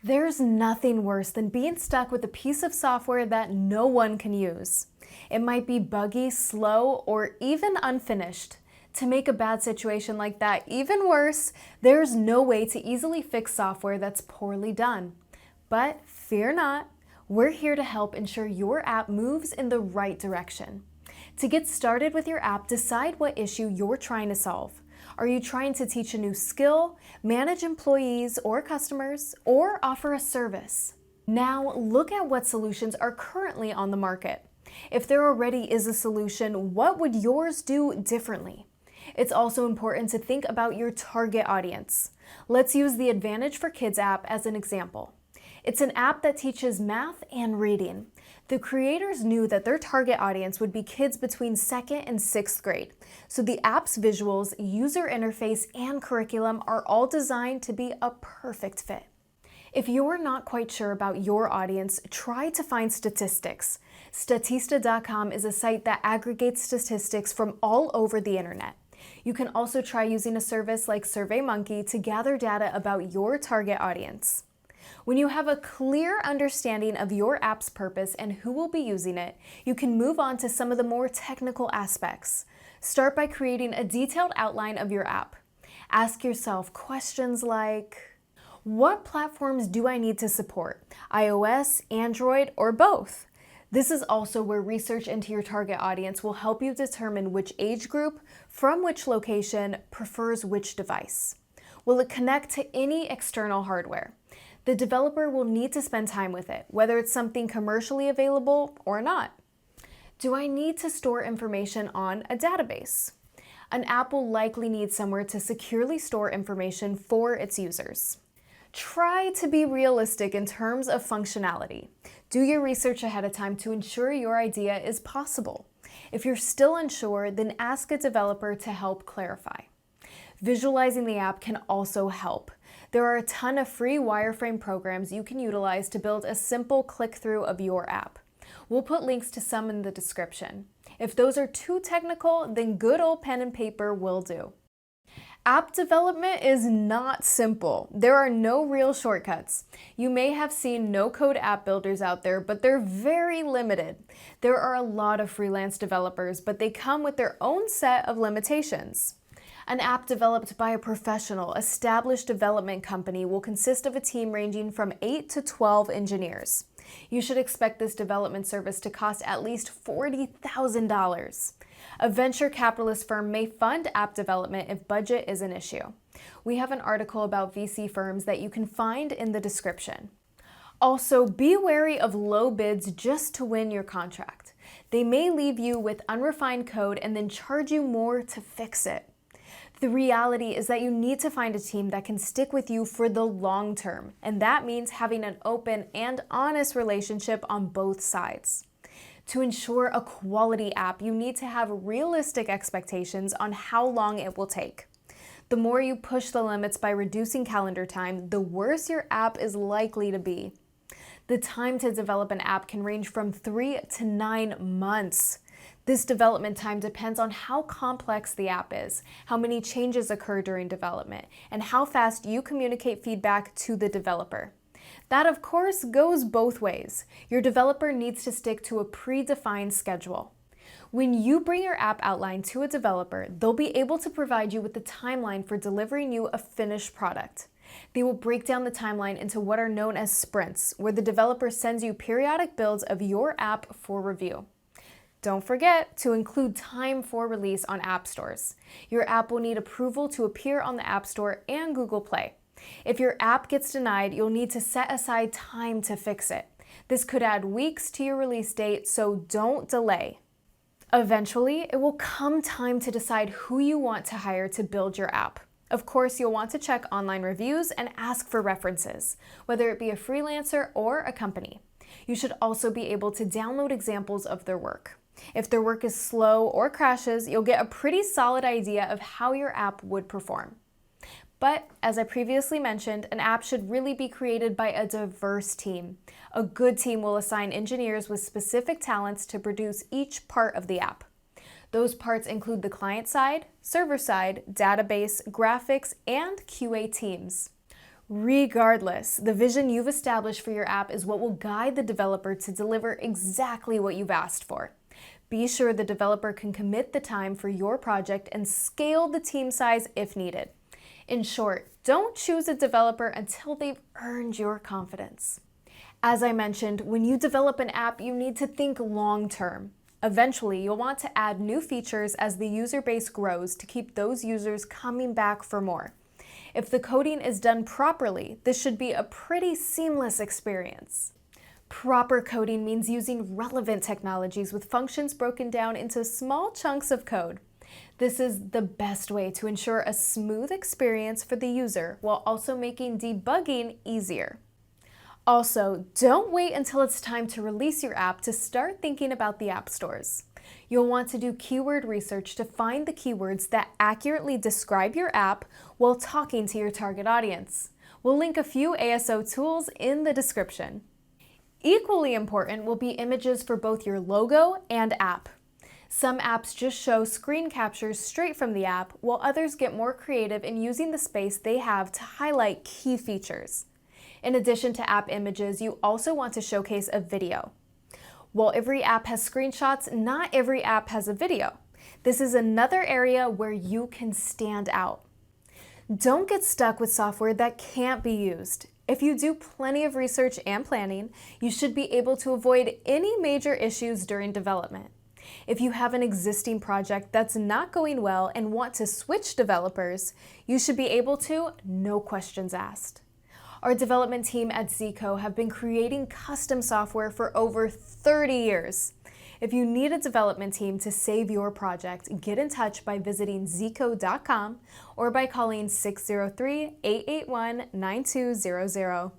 There's nothing worse than being stuck with a piece of software that no one can use. It might be buggy, slow, or even unfinished. To make a bad situation like that even worse, there's no way to easily fix software that's poorly done. But fear not, we're here to help ensure your app moves in the right direction. To get started with your app, decide what issue you're trying to solve. Are you trying to teach a new skill, manage employees or customers, or offer a service? Now, look at what solutions are currently on the market. If there already is a solution, what would yours do differently? It's also important to think about your target audience. Let's use the Advantage for Kids app as an example. It's an app that teaches math and reading. The creators knew that their target audience would be kids between 2nd and 6th grade, so the app's visuals, user interface, and curriculum are all designed to be a perfect fit. If you're not quite sure about your audience, try to find statistics. Statista.com is a site that aggregates statistics from all over the internet. You can also try using a service like SurveyMonkey to gather data about your target audience. When you have a clear understanding of your app's purpose and who will be using it, you can move on to some of the more technical aspects. Start by creating a detailed outline of your app. Ask yourself questions like, what platforms do I need to support? iOS, Android, or both? This is also where research into your target audience will help you determine which age group, from which location, prefers which device. Will it connect to any external hardware? The developer will need to spend time with it, whether it's something commercially available or not. Do I need to store information on a database? An app will likely need somewhere to securely store information for its users. Try to be realistic in terms of functionality. Do your research ahead of time to ensure your idea is possible. If you're still unsure, then ask a developer to help clarify. Visualizing the app can also help. There are a ton of free wireframe programs you can utilize to build a simple click-through of your app. We'll put links to some in the description. If those are too technical, then good old pen and paper will do. App development is not simple. There are no real shortcuts. You may have seen no-code app builders out there, but they're very limited. There are a lot of freelance developers, but they come with their own set of limitations. An app developed by a professional, established development company will consist of a team ranging from 8 to 12 engineers. You should expect this development service to cost at least $40,000. A venture capitalist firm may fund app development if budget is an issue. We have an article about VC firms that you can find in the description. Also, be wary of low bids just to win your contract. They may leave you with unrefined code and then charge you more to fix it. The reality is that you need to find a team that can stick with you for the long term, and that means having an open and honest relationship on both sides. To ensure a quality app, you need to have realistic expectations on how long it will take. The more you push the limits by reducing calendar time, the worse your app is likely to be. The time to develop an app can range from 3 to 9 months. This development time depends on how complex the app is, how many changes occur during development, and how fast you communicate feedback to the developer. That, of course, goes both ways. Your developer needs to stick to a predefined schedule. When you bring your app outline to a developer, they'll be able to provide you with the timeline for delivering you a finished product. They will break down the timeline into what are known as sprints, where the developer sends you periodic builds of your app for review. Don't forget to include time for release on app stores. Your app will need approval to appear on the App Store and Google Play. If your app gets denied, you'll need to set aside time to fix it. This could add weeks to your release date, so don't delay. Eventually, it will come time to decide who you want to hire to build your app. Of course, you'll want to check online reviews and ask for references, whether it be a freelancer or a company. You should also be able to download examples of their work. If their work is slow or crashes, you'll get a pretty solid idea of how your app would perform. But as I previously mentioned, an app should really be created by a diverse team. A good team will assign engineers with specific talents to produce each part of the app. Those parts include the client side, server side, database, graphics, and QA teams. Regardless, the vision you've established for your app is what will guide the developer to deliver exactly what you've asked for. Be sure the developer can commit the time for your project and scale the team size if needed. In short, don't choose a developer until they've earned your confidence. As I mentioned, when you develop an app, you need to think long-term. Eventually, you'll want to add new features as the user base grows to keep those users coming back for more. If the coding is done properly, this should be a pretty seamless experience. Proper coding means using relevant technologies with functions broken down into small chunks of code. This is the best way to ensure a smooth experience for the user while also making debugging easier. Also, don't wait until it's time to release your app to start thinking about the app stores. You'll want to do keyword research to find the keywords that accurately describe your app while talking to your target audience. We'll link a few ASO tools in the description. Equally important will be images for both your logo and app. Some apps just show screen captures straight from the app, while others get more creative in using the space they have to highlight key features. In addition to app images, you also want to showcase a video. While every app has screenshots, not every app has a video. This is another area where you can stand out. Don't get stuck with software that can't be used. If you do plenty of research and planning, you should be able to avoid any major issues during development. If you have an existing project that's not going well and want to switch developers, you should be able to, no questions asked. Our development team at Zico have been creating custom software for over 30 years. If you need a development team to save your project, get in touch by visiting zico.com or by calling 603-881-9200.